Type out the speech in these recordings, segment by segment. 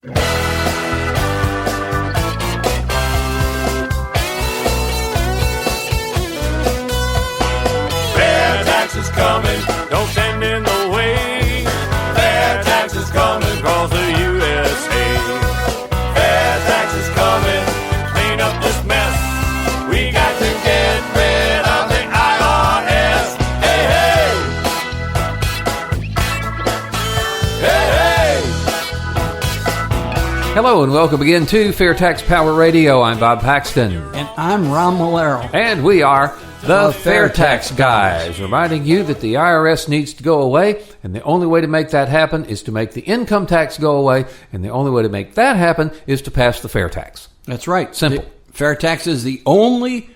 FAIRtax is coming, don't stand in the way. FAIRtax is coming across the USA. FAIRtax is coming, clean up this mess. We got to get rid of the IRS. Hey, hey! Hey, hey! Hello and welcome again to FAIRtax Power Radio. I'm Bob Paxton. And I'm Ron Malero. And we are the FAIRtax Guys, reminding you that the IRS needs to go away, and the only way to make that happen is to make the income tax go away, and the only way to make that happen is to pass the fair tax. That's right. Simple. The fair tax is the only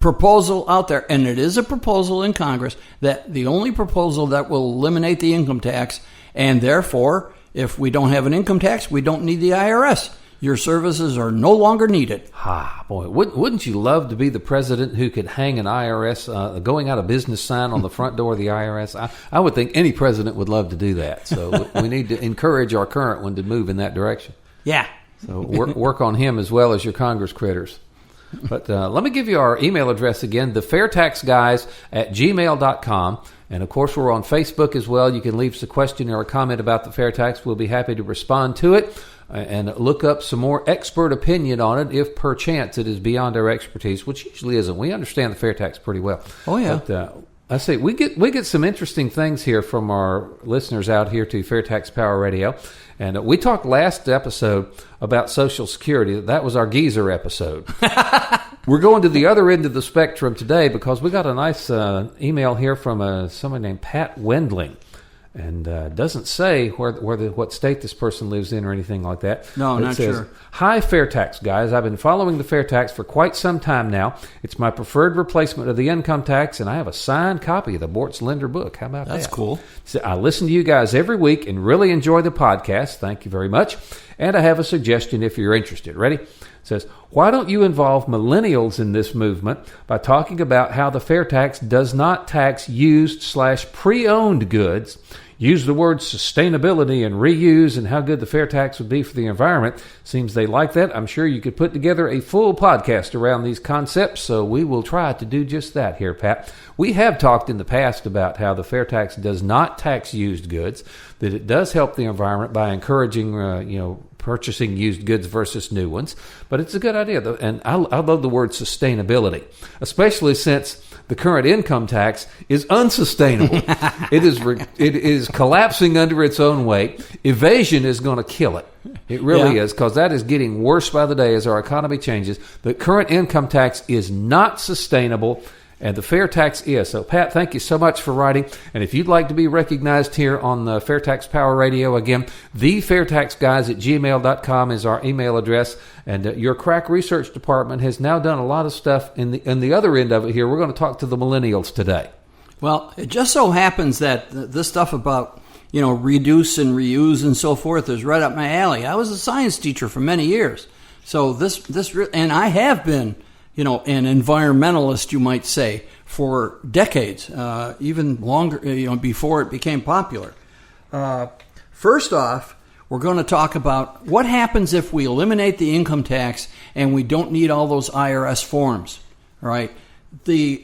proposal out there, and it is a proposal in Congress, that the only proposal that will eliminate the income tax, and therefore, if we don't have an income tax, we don't need the IRS. Your services are no longer needed. Boy, wouldn't you love to be the president who could hang an IRS going out of business sign on the front door of the IRS? I would think any president would love to do that. So we need to encourage our current one to move in that direction. Yeah. So work on him as well as your Congress critters. But let me give you our email address again, thefairtaxguys@gmail.com. And, of course, we're on Facebook as well. You can leave us a question or a comment about the fair tax. We'll be happy to respond to it and look up some more expert opinion on it if perchance it is beyond our expertise, which usually isn't. We understand the fair tax pretty well. Oh, yeah. But, I say we get some interesting things here from our listeners out here to FAIRtax Power Radio. And we talked last episode about Social Security. That was our geezer episode. We're going to the other end of the spectrum today because we got a nice email here from someone named Pat Wendling. And doesn't say what state this person lives in or anything like that. No, not says, sure. Hi, FAIRtax Guys. I've been following the fair tax for quite some time now. It's my preferred replacement of the income tax, and I have a signed copy of the Bortz Lender book. How about that? That's cool. So I listen to you guys every week and really enjoy the podcast. Thank you very much. And I have a suggestion if you're interested. Ready? It says, why don't you involve millennials in this movement by talking about how the fair tax does not tax used/pre-owned goods? Use the words sustainability and reuse and how good the fair tax would be for the environment. Seems they like that. I'm sure you could put together a full podcast around these concepts, so we will try to do just that here, Pat. We have talked in the past about how the fair tax does not tax used goods, that it does help the environment by encouraging, purchasing used goods versus new ones. But it's a good idea, though, and I love the word sustainability, especially since the current income tax is unsustainable. It is collapsing under its own weight. Evasion is going to kill it. It really is, because that is getting worse by the day as our economy changes. The current income tax is not sustainable, and the fair tax is. So, Pat, thank you so much for writing. And if you'd like to be recognized here on the FAIRtax Power Radio, again, thefairtaxguys@gmail.com is our email address. And your crack research department has now done a lot of stuff in the other end of it here. We're going to talk to the millennials today. Well, it just so happens that this stuff about, reduce and reuse and so forth is right up my alley. I was a science teacher for many years. So and I have been, an environmentalist, you might say, for decades, even longer, before it became popular. First off, we're going to talk about what happens if we eliminate the income tax and we don't need all those IRS forms, right?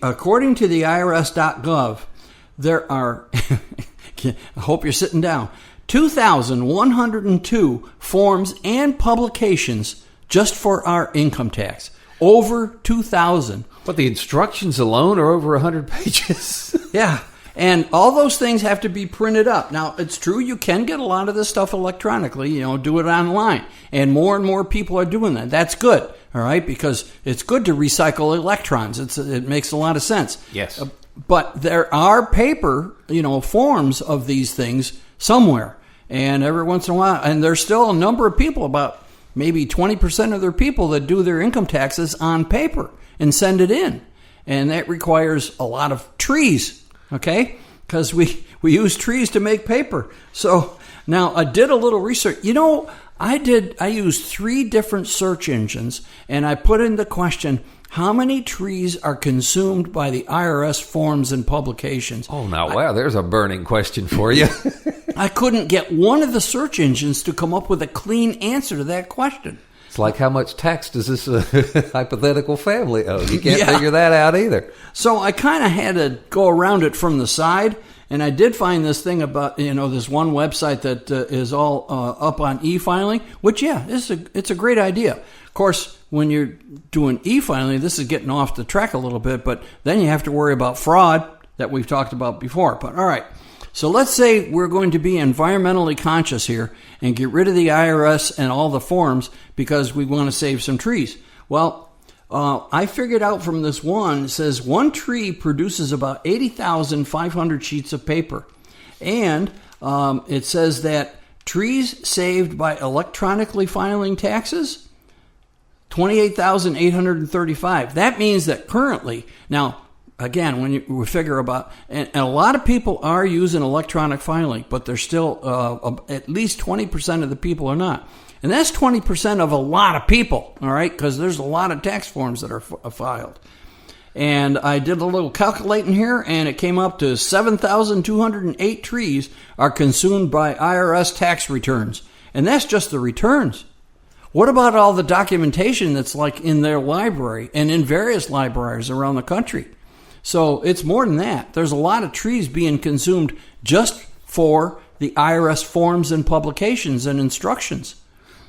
According to the IRS.gov, there are, I hope you're sitting down, 2,102 forms and publications just for our income tax. Over 2,000. But the instructions alone are over 100 pages. Yeah. And all those things have to be printed up. Now, it's true you can get a lot of this stuff electronically, do it online. And more people are doing that. That's good, all right, because it's good to recycle electrons. It makes a lot of sense. Yes. But there are paper, forms of these things somewhere. And every once in a while, and there's still a number of people, about maybe 20% of their people, that do their income taxes on paper and send it in. And that requires a lot of trees. Okay, because we use trees to make paper. So now I did a little research. I used 3 different search engines, and I put in the question, how many trees are consumed by the IRS forms and publications? Oh, now, wow, there's a burning question for you. I couldn't get one of the search engines to come up with a clean answer to that question. It's like, how much tax does this hypothetical family owe? You can't figure that out either. So I kind of had to go around it from the side, and I did find this thing about, this one website that is all up on e-filing, which, it's a great idea. Of course, when you're doing e-filing, this is getting off the track a little bit, but then you have to worry about fraud that we've talked about before. But all right. So let's say we're going to be environmentally conscious here and get rid of the IRS and all the forms because we want to save some trees. Well, I figured out from this one, it says one tree produces about 80,500 sheets of paper. And it says that trees saved by electronically filing taxes, 28,835. That means that currently, now, again, when we figure about, and a lot of people are using electronic filing, but there's still at least 20% of the people are not. And that's 20% of a lot of people, all right, because there's a lot of tax forms that are filed. And I did a little calculating here, and it came up to 7,208 trees are consumed by IRS tax returns. And that's just the returns. What about all the documentation that's like in their library and in various libraries around the country? So it's more than that. There's a lot of trees being consumed just for the IRS forms and publications and instructions.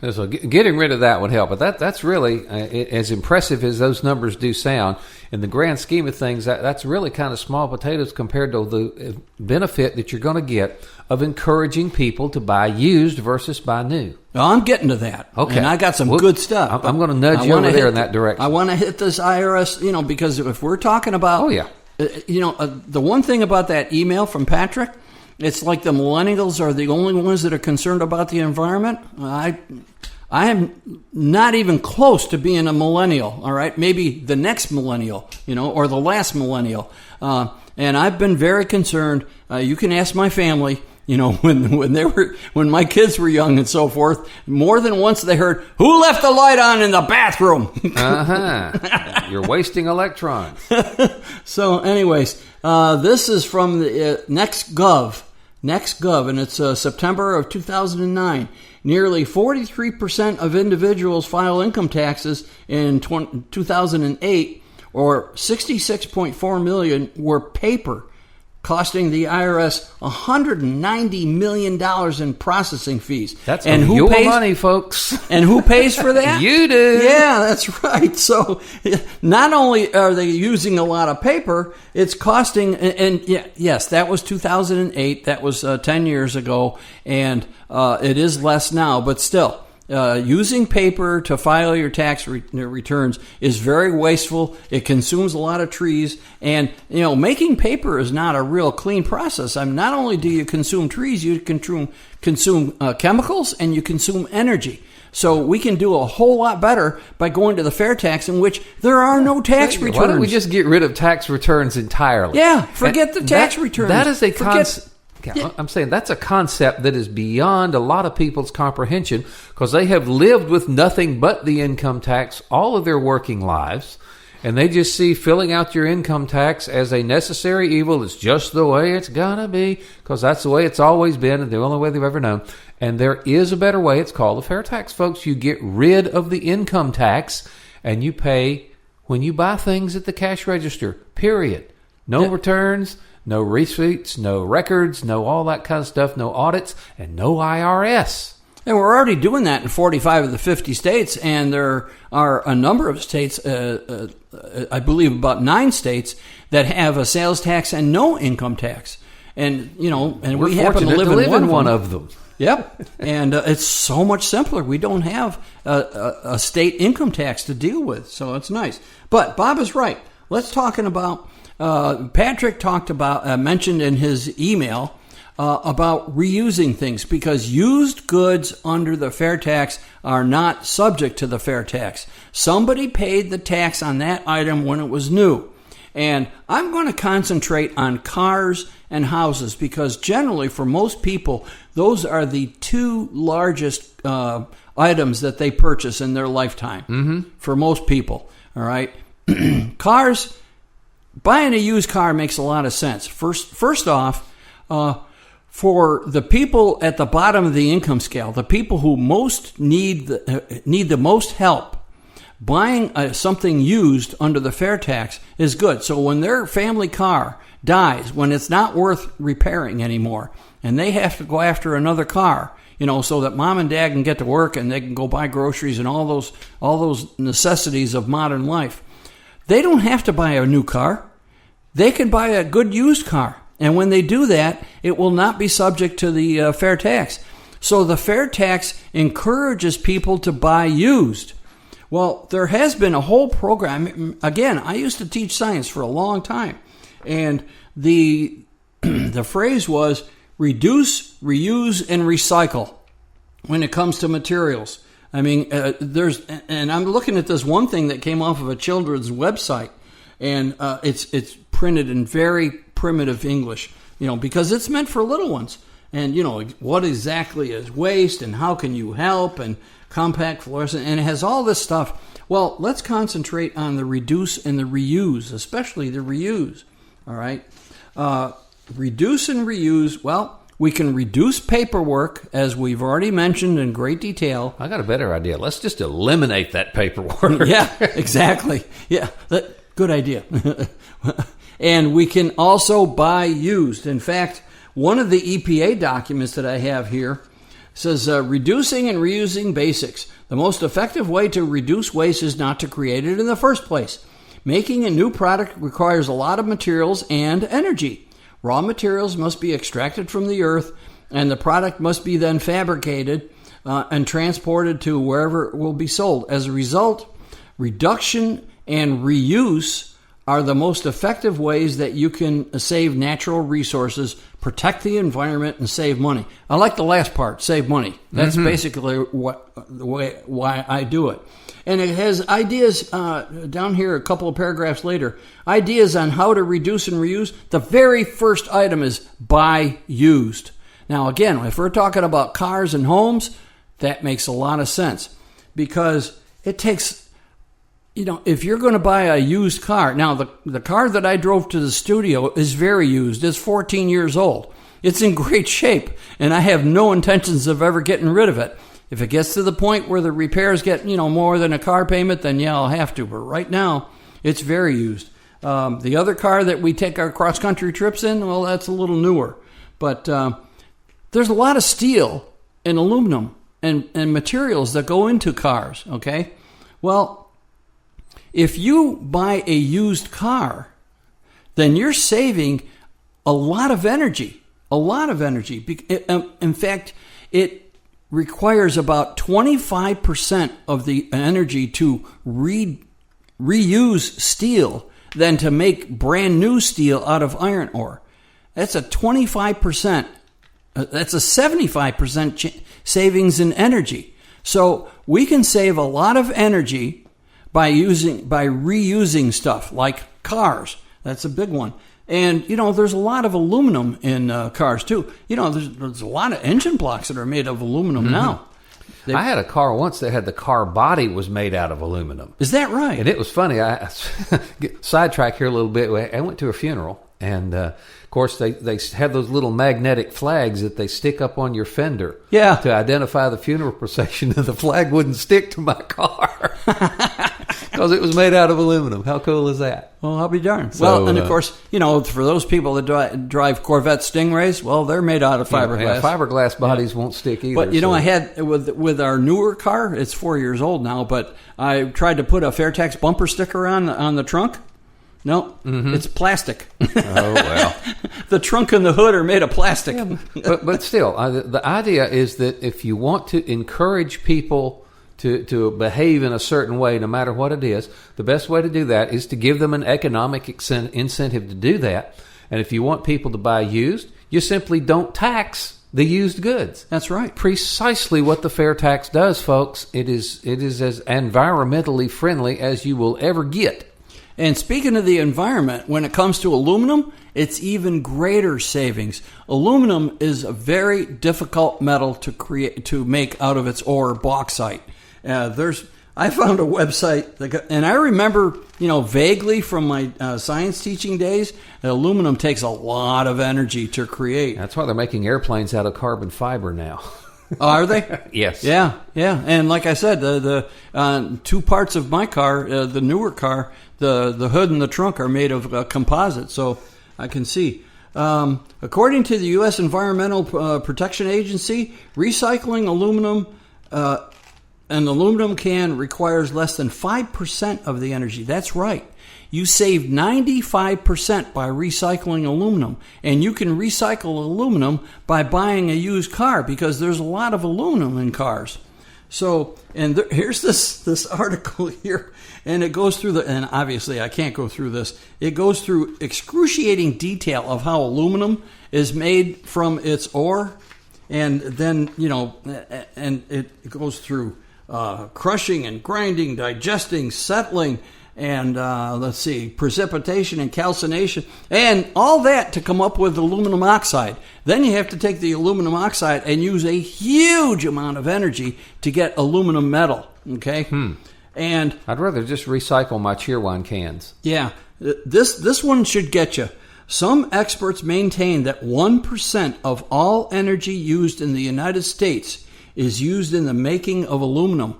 So getting rid of that would help. But that's really, as impressive as those numbers do sound, in the grand scheme of things, that's really kind of small potatoes compared to the benefit that you're going to get of encouraging people to buy used versus buy new. Well, I'm getting to that. Okay. And I got some good stuff. I'm going to nudge you over there in that direction. I want to hit this IRS, because if we're talking about, the one thing about that email from Patrick, it's like the millennials are the only ones that are concerned about the environment. I am not even close to being a millennial, all right? Maybe the next millennial, or the last millennial. And I've been very concerned. You can ask my family, when my kids were young and so forth, more than once they heard, "Who left the light on in the bathroom?" You're wasting electrons. So anyways, this is from the NextGov, and it's September of 2009. Nearly 43% of individuals file income taxes in 2008, or 66.4 million were paper, costing the IRS $190 million in processing fees. That's your money, folks. And who pays for that? You do. Yeah, that's right. So not only are they using a lot of paper, it's costing, yes, that was 2008. That was 10 years ago, and it is less now, but still. Using paper to file your tax returns is very wasteful. It consumes a lot of trees. And, making paper is not a real clean process. Not only do you consume trees, you consume chemicals and you consume energy. So we can do a whole lot better by going to the FAIRtax, in which there are no tax returns. Why don't we just get rid of tax returns entirely? Yeah, forget the tax returns. That is a concept. I'm saying that's a concept that is beyond a lot of people's comprehension, because they have lived with nothing but the income tax all of their working lives, and they just see filling out your income tax as a necessary evil. It's just the way it's gonna be, because that's the way it's always been and the only way they've ever known. And there is a better way. It's called the FAIRtax, folks. You get rid of the income tax and you pay when you buy things at the cash register, period. No returns, no receipts, no records, no all that kind of stuff, no audits, and no IRS. And we're already doing that in 45 of the 50 states, and there are a number of states, I believe about 9 states, that have a sales tax and no income tax. And, and we happen to live in one of them. Yep. And it's so much simpler. We don't have a state income tax to deal with, so it's nice. But Bob is right. Let's talking about... Patrick mentioned in his email about reusing things, because used goods under the FAIRtax are not subject to the FAIRtax. Somebody paid the tax on that item when it was new. And I'm going to concentrate on cars and houses, because generally for most people, those are the 2 largest items that they purchase in their lifetime. For most people, all right? Cars... Buying a used car makes a lot of sense. First off, for the people at the bottom of the income scale, the people who most need the most help, buying something used under the fair tax is good. So when their family car dies, when it's not worth repairing anymore, and they have to go after another car, so that mom and dad can get to work and they can go buy groceries and all those necessities of modern life, they don't have to buy a new car. They can buy a good used car. And when they do that, it will not be subject to the fair tax. So the fair tax encourages people to buy used. Well, there has been a whole program. Again, I used to teach science for a long time. And the phrase was reduce, reuse, and recycle when it comes to materials. I mean, and I'm looking at this one thing that came off of a children's website, and it's printed in very primitive English, because it's meant for little ones. And, what exactly is waste and how can you help and compact fluorescent, and it has all this stuff. Well, let's concentrate on the reduce and the reuse, especially the reuse, all right? Reduce and reuse, well, we can reduce paperwork, as we've already mentioned in great detail. I got a better idea. Let's just eliminate that paperwork. Yeah, exactly. Yeah, good idea. And we can also buy used. In fact, one of the EPA documents that I have here says, reducing and reusing basics. The most effective way to reduce waste is not to create it in the first place. Making a new product requires a lot of materials and energy. Raw materials must be extracted from the earth, and the product must be then fabricated and transported to wherever it will be sold. As a result, reduction and reuse are the most effective ways that you can save natural resources, protect the environment, and save money. I like the last part, save money. That's basically why I do it. And it has ideas down here a couple of paragraphs later, ideas on how to reduce and reuse. The very first item is buy used. Now, again, if we're talking about cars and homes, that makes a lot of sense because it takes, if you're going to buy a used car, now the car that I drove to the studio is very used. It's 14 years old. It's in great shape, and I have no intentions of ever getting rid of it. If it gets to the point where the repairs get, more than a car payment, then yeah, I'll have to. But right now, it's very used. The other car that we take our cross-country trips in, well, that's a little newer. But there's a lot of steel and aluminum and materials that go into cars, okay? Well, if you buy a used car, then you're saving a lot of energy. In fact, it requires about 25% of the energy to reuse steel than to make brand new steel out of iron ore. That's a 25%. That's a 75% savings in energy. So we can save a lot of energy by reusing stuff like cars. That's a big one. And, there's a lot of aluminum in cars, too. There's a lot of engine blocks that are made of aluminum now. I had a car once that had the car body was made out of aluminum. Is that right? And it was funny. I sidetrack here a little bit. I went to a funeral, and of course they have those little magnetic flags that they stick up on your fender to identify the funeral procession, and the flag wouldn't stick to my car because it was made out of aluminum. How cool is that? Well, I'll be darned. Well, and of course, for those people that drive Corvette Stingrays, well, they're made out of fiberglass. Fiberglass bodies won't stick either. But, I had, with our newer car, it's 4 years old now, but I tried to put a FAIRtax bumper sticker on the trunk. No, it's plastic. Oh, well. The trunk and the hood are made of plastic. Yeah, but still, the idea is that if you want to encourage people to behave in a certain way, no matter what it is, the best way to do that is to give them an economic incentive to do that. And if you want people to buy used, you simply don't tax the used goods. That's right. Precisely what the fair tax does, folks. It is as environmentally friendly as you will ever get. And speaking of the environment, when it comes to aluminum, it's even greater savings. Aluminum is a very difficult metal to make out of its ore, bauxite. There's I found a website, and I remember, vaguely from my science teaching days, that aluminum takes a lot of energy to create. That's why they're making airplanes out of carbon fiber now. Are they? Yes. Yeah. And like I said, the two parts of my car, the newer car, the hood and the trunk are made of composite, so I can see. According to the U.S. Environmental Protection Agency, recycling aluminum, an aluminum can requires less than 5% of the energy. That's right. You save 95% by recycling aluminum. And you can recycle aluminum by buying a used car because there's a lot of aluminum in cars. So, and here's this article here, and it goes through and obviously I can't go through this. It goes through excruciating detail of how aluminum is made from its ore, and then, and it goes through crushing and grinding, digesting, settling, and precipitation and calcination, and all that to come up with aluminum oxide. Then you have to take the aluminum oxide and use a huge amount of energy to get aluminum metal. Okay, and I'd rather just recycle my Cheerwine cans. Yeah, this one should get you. Some experts maintain that 1% of all energy used in the United States is used in the making of aluminum.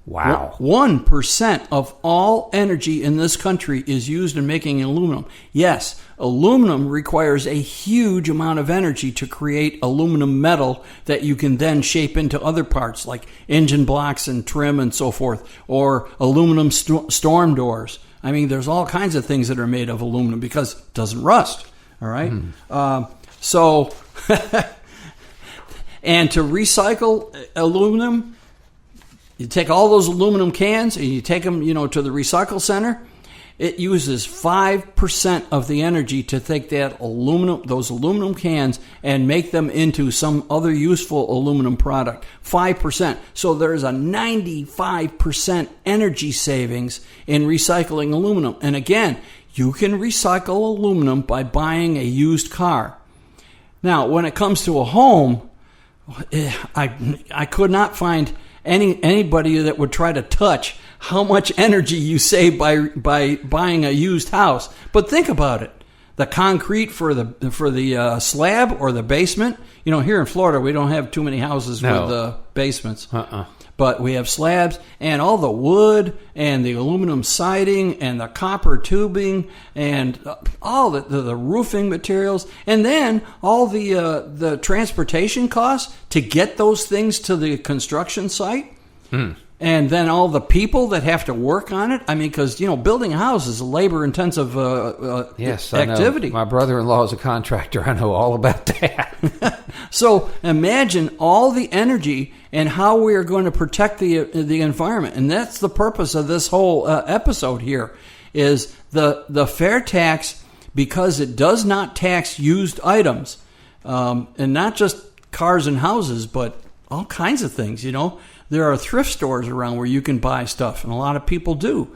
Wow. 1% of all energy in this country is used in making aluminum. Yes, aluminum requires a huge amount of energy to create aluminum metal that you can then shape into other parts like engine blocks and trim and so forth, or aluminum storm doors. I mean, there's all kinds of things that are made of aluminum because it doesn't rust. All right? And to recycle aluminum, you take all those aluminum cans and you take them, to the recycle center. It uses 5% of the energy to take those aluminum cans and make them into some other useful aluminum product. 5%. So there's a 95% energy savings in recycling aluminum. And again, you can recycle aluminum by buying a used car. Now, when it comes to a home, I could not find anybody that would try to touch how much energy you save by buying a used house. But think about it. The concrete for the slab or the basement. Here in Florida, we don't have too many houses with basements. But we have slabs and all the wood and the aluminum siding and the copper tubing and all the roofing materials, and then all the transportation costs to get those things to the construction site. And then all the people that have to work on it. I mean, because, building a house is a labor-intensive activity. My brother-in-law is a contractor. I know all about that. So imagine all the energy and how we are going to protect the environment. And that's the purpose of this whole episode here, is the fair tax, because it does not tax used items, and not just cars and houses, but all kinds of things, There are thrift stores around where you can buy stuff, and a lot of people do.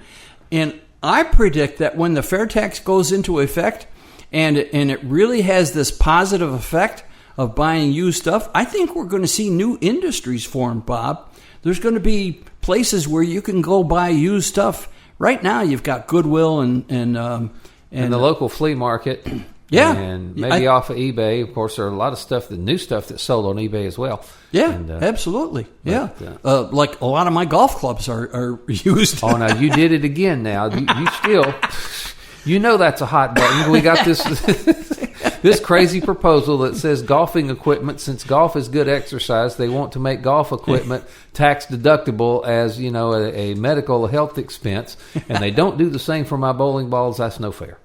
And I predict that when the fair tax goes into effect, and it really has this positive effect of buying used stuff, I think we're going to see new industries form, Bob. There's going to be places where you can go buy used stuff. Right now, you've got Goodwill and the local flea market. Yeah. And maybe off of eBay. Of course, there are a lot of the new stuff that's sold on eBay as well. Yeah, absolutely. Yeah. Like a lot of my golf clubs are used. Oh, now you did it again now. You still, that's a hot button. We got this crazy proposal that says golfing equipment, since golf is good exercise, they want to make golf equipment tax deductible as, a medical health expense. And they don't do the same for my bowling balls. That's no fair.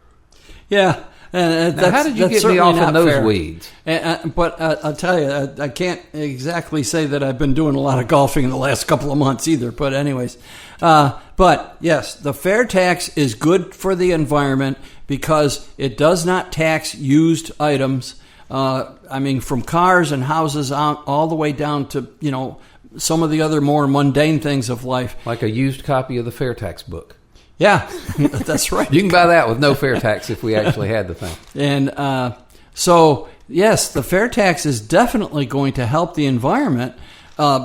Yeah. And how did you get me off in those weeds? But I'll tell you, I can't exactly say that I've been doing a lot of golfing in the last couple of months either. But anyways, but yes, the fair tax is good for the environment because it does not tax used items. From cars and houses all the way down to, some of the other more mundane things of life. Like a used copy of the FAIRtax book. Yeah, that's right. You can buy that with no fair tax if we actually had the thing. And so, yes, the fair tax is definitely going to help the environment.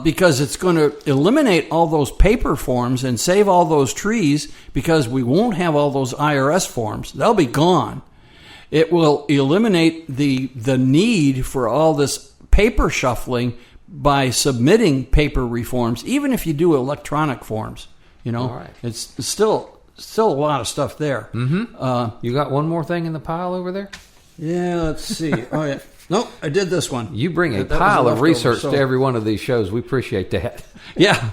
because it's going to eliminate all those paper forms and save all those trees because we won't have all those IRS forms. They'll be gone. It will eliminate the need for all this paper shuffling by submitting paper reforms, even if you do electronic forms. You know, All right. it's still a lot of stuff there. Mm-hmm. You got one more thing in the pile over there? Yeah, let's see. Oh, yeah. Nope, I did this one. You bring a That was pile of leftover, research so- to every one of these shows. We appreciate that. Yeah.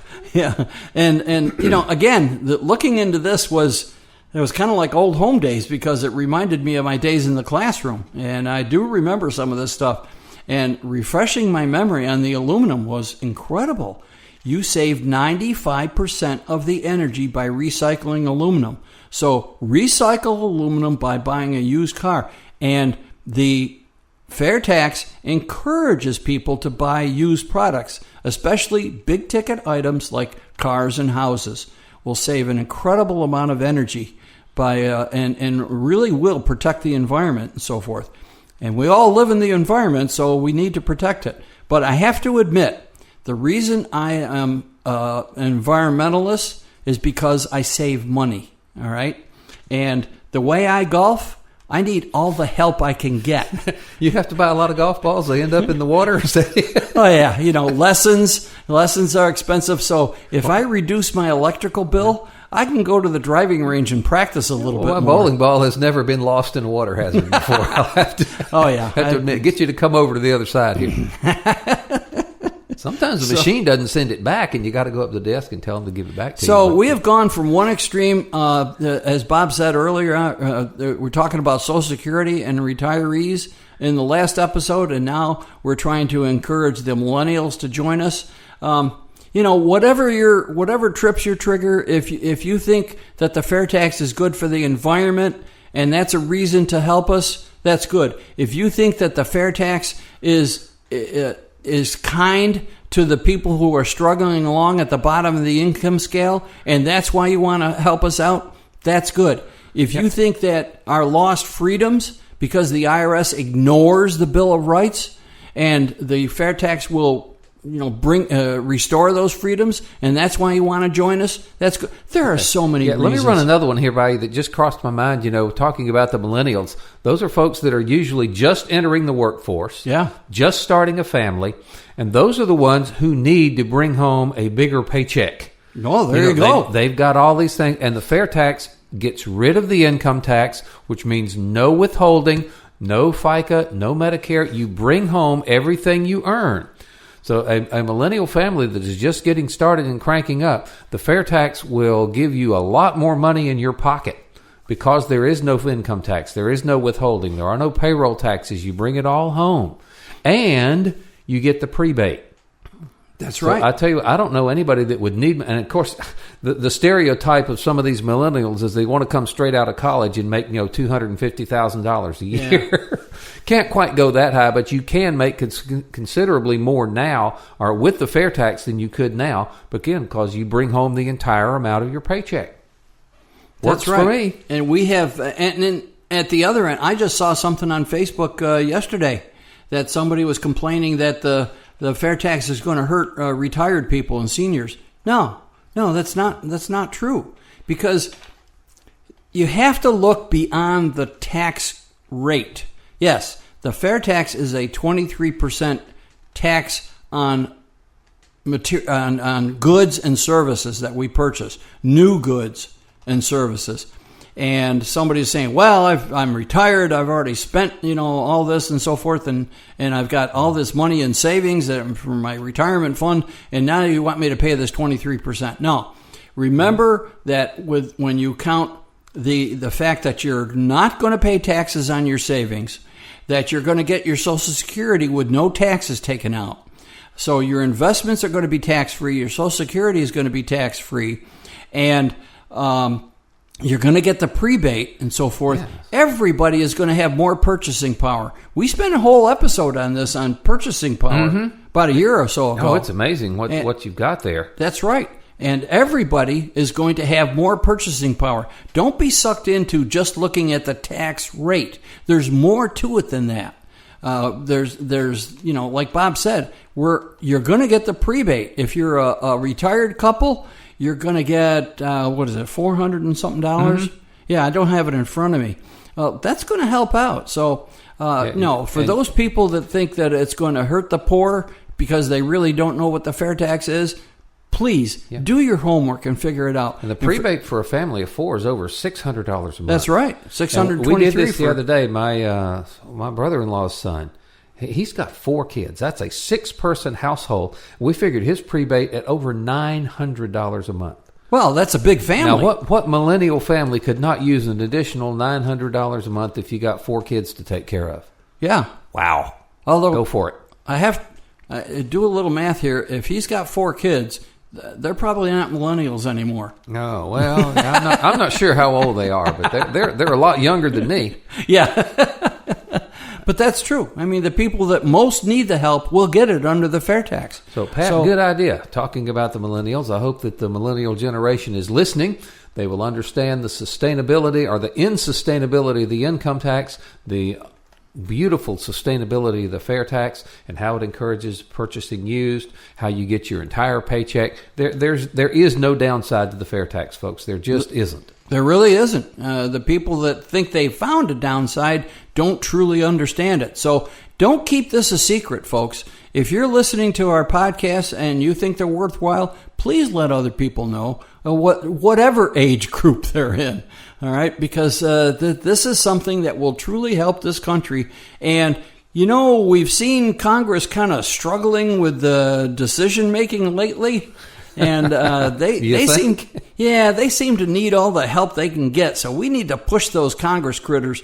And you know, again, looking into this was kind of like old home days because it reminded me of my days in the classroom. And I do remember some of this stuff. And refreshing my memory on the aluminum was incredible. You saved 95% of the energy by recycling aluminum. So recycle aluminum by buying a used car. And the FAIRtax encourages people to buy used products, especially big ticket items like cars and houses. Will save an incredible amount of energy by and really will protect the environment and so forth. And we all live in the environment, so we need to protect it. But I have to admit, the reason I am an environmentalist is because I save money, all right? And the way I golf, I need all the help I can get. You have to buy a lot of golf balls. They end up in the water. Oh, yeah. You know, lessons are expensive. So if I reduce my electrical bill, I can go to the driving range and practice a little bit My more. bowling ball has never been lost in a water hazard before. I'll have to, Oh, yeah. have to admit, get you to come over to the other side here. Sometimes the machine doesn't send it back, and you got to go up to the desk and tell them to give it back to you. So we have gone from one extreme, as Bob said earlier, we're talking about Social Security and retirees in the last episode, and now we're trying to encourage the millennials to join us. You know, whatever trips your trigger, if you think that the FAIRtax is good for the environment and that's a reason to help us, that's good. If you think that the FAIRtax is kind to the people who are struggling along at the bottom of the income scale and that's why you want to help us out, that's good. If you think that our lost freedoms because the IRS ignores the Bill of Rights and the FAIRtax will restore those freedoms, and that's why you want to join us, that's good. There are so many reasons. Let me run another one here by you that just crossed my mind, talking about the millennials. Those are folks that are usually just entering the workforce, just starting a family, and those are the ones who need to bring home a bigger paycheck. Oh, there you go. They've got all these things, and the FAIRtax gets rid of the income tax, which means no withholding, no FICA, no Medicare. You bring home everything you earn. So a millennial family that is just getting started and cranking up, the FAIRtax will give you a lot more money in your pocket because there is no income tax, there is no withholding, there are no payroll taxes. You bring it all home, and you get the prebate. That's right. I tell you, I don't know anybody that would need, and of course, the stereotype of some of these millennials is they want to come straight out of college and make $250,000 a year. Yeah. Can't quite go that high, but you can make considerably more now, or with the FAIRtax, than you could now. But again, because you bring home the entire amount of your paycheck. Works That's right. For me. And we have, and then at the other end, I just saw something on Facebook yesterday that somebody was complaining that the FAIRtax is going to hurt retired people and seniors. No, that's not true, because you have to look beyond the tax rate. Yes, the FAIRtax is a 23% tax on goods and services that we purchase, new goods and services. And somebody's saying, well, I'm retired, I've already spent, all this and so forth, and I've got all this money in savings from my retirement fund, and now you want me to pay this 23%. No. Remember that when you count the fact that you're not going to pay taxes on your savings, that you're going to get your Social Security with no taxes taken out. So your investments are going to be tax-free, your Social Security is going to be tax-free, and you're going to get the prebate and so forth. Yes. Everybody is going to have more purchasing power. We spent a whole episode on this, on purchasing power, about a year or so ago. Oh, it's amazing what you've got there. That's right. And everybody is going to have more purchasing power. Don't be sucked into just looking at the tax rate. There's more to it than that. There's like Bob said, you're going to get the prebate. If you're a retired couple, you're going to get $400 and something dollars. Mm-hmm. Yeah, I don't have it in front of me. That's going to help out. So for those people that think that it's going to hurt the poor because they really don't know what the fair tax is, please do your homework and figure it out. And the prebate for a family of 4 is over $600 a month. That's right, $623. We did this the other day. My brother-in-law's son, he's got 4 kids. That's a 6-person household. We figured his prebate at over $900 a month. Well, that's a big family. Now, what millennial family could not use an additional $900 a month if you got 4 kids to take care of? Yeah. Wow. Although go for it. I have do a little math here. If he's got 4 kids, they're probably not millennials anymore. No, well, I'm not sure how old they are, but they're a lot younger than me. Yeah. But that's true. I mean, the people that most need the help will get it under the fair tax. So, Pat, good idea. Talking about the millennials, I hope that the millennial generation is listening. They will understand the sustainability or the insustainability of the income tax, the beautiful sustainability of the fair tax, and how it encourages purchasing used, how you get your entire paycheck. There is no downside to the fair tax, folks. There just isn't. There really isn't. The people that think they found a downside don't truly understand it. So don't keep this a secret, folks. If you're listening to our podcast and you think they're worthwhile, please let other people know, whatever age group they're in. All right, because this is something that will truly help this country. And we've seen Congress kind of struggling with the decision making lately. And they seem to need all the help they can get. So we need to push those Congress critters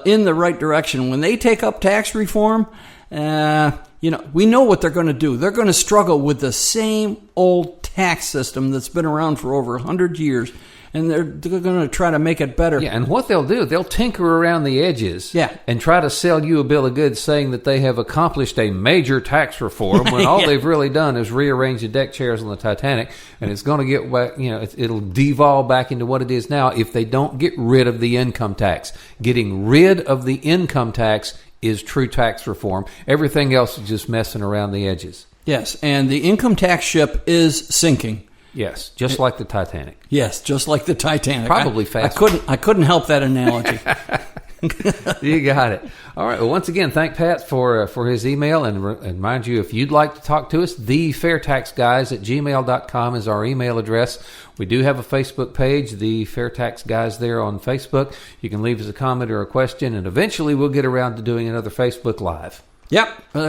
in the right direction. When they take up tax reform, we know what they're going to do. They're going to struggle with the same old tax system that's been around for over 100 years. And they're going to try to make it better. Yeah, and what they'll do, they'll tinker around the edges and try to sell you a bill of goods saying that they have accomplished a major tax reform when all they've really done is rearrange the deck chairs on the Titanic, and it's going to get back, it'll devolve back into what it is now if they don't get rid of the income tax. Getting rid of the income tax is true tax reform. Everything else is just messing around the edges. Yes, and the income tax ship is sinking. Yes, just like the Titanic. Yes, just like the Titanic. Probably faster. I couldn't help that analogy. You got it. All right. Well, once again, thank Pat for his email. And mind you, if you'd like to talk to us, thefairtaxguys@gmail.com is our email address. We do have a Facebook page, The FAIRtax Guys, there on Facebook. You can leave us a comment or a question, and eventually we'll get around to doing another Facebook Live. Yep, we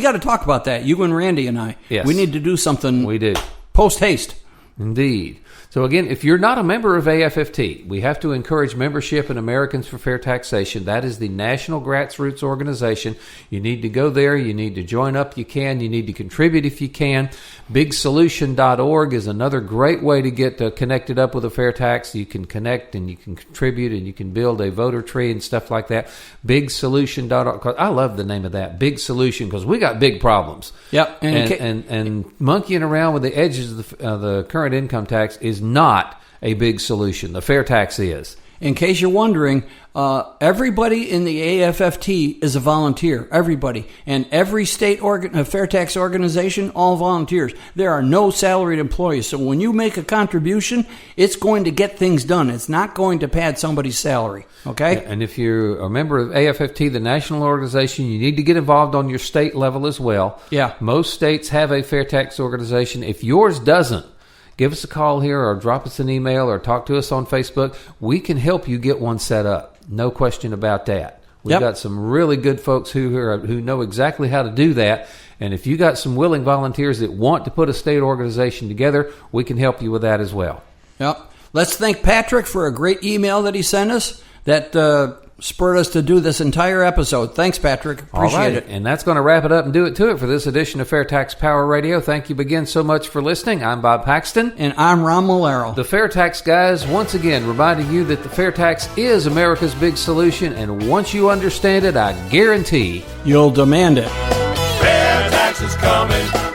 got to talk about that. You and Randy and I. Yes. We need to do something. We do. Post haste. Indeed. So again, if you're not a member of AFFT, we have to encourage membership in Americans for Fair Taxation. That is the national grassroots organization. You need to go there. You need to join up. You need to contribute if you can. BigSolution.org is another great way to get connected up with a fair tax. You can connect and you can contribute and you can build a voter tree and stuff like that. BigSolution.org. I love the name of that, Big Solution, because we got big problems. Yep. And monkeying around with the edges of the current income tax is not a big solution. The fair tax is. In case you're wondering, everybody in the AFFT is a volunteer. Everybody. And every state fair tax organization, all volunteers. There are no salaried employees. So when you make a contribution, it's going to get things done. It's not going to pad somebody's salary. Okay? Yeah, and if you're a member of AFFT, the national organization, you need to get involved on your state level as well. Yeah. Most states have a fair tax organization. If yours doesn't, give us a call here or drop us an email or talk to us on Facebook. We can help you get one set up. No question about that. We've got some really good folks who know exactly how to do that. And if you got some willing volunteers that want to put a state organization together, we can help you with that as well. Yep. Let's thank Patrick for a great email that he sent us that spurred us to do this entire episode. Thanks, Patrick. Appreciate it. And that's going to wrap it up and do it to it for this edition of Fair Tax Power Radio. Thank you again so much for listening. I'm Bob Paxton. And I'm Ron Malero. The Fair Tax Guys, once again, reminding you that the fair tax is America's big solution. And once you understand it, I guarantee you'll demand it. Fair tax is coming.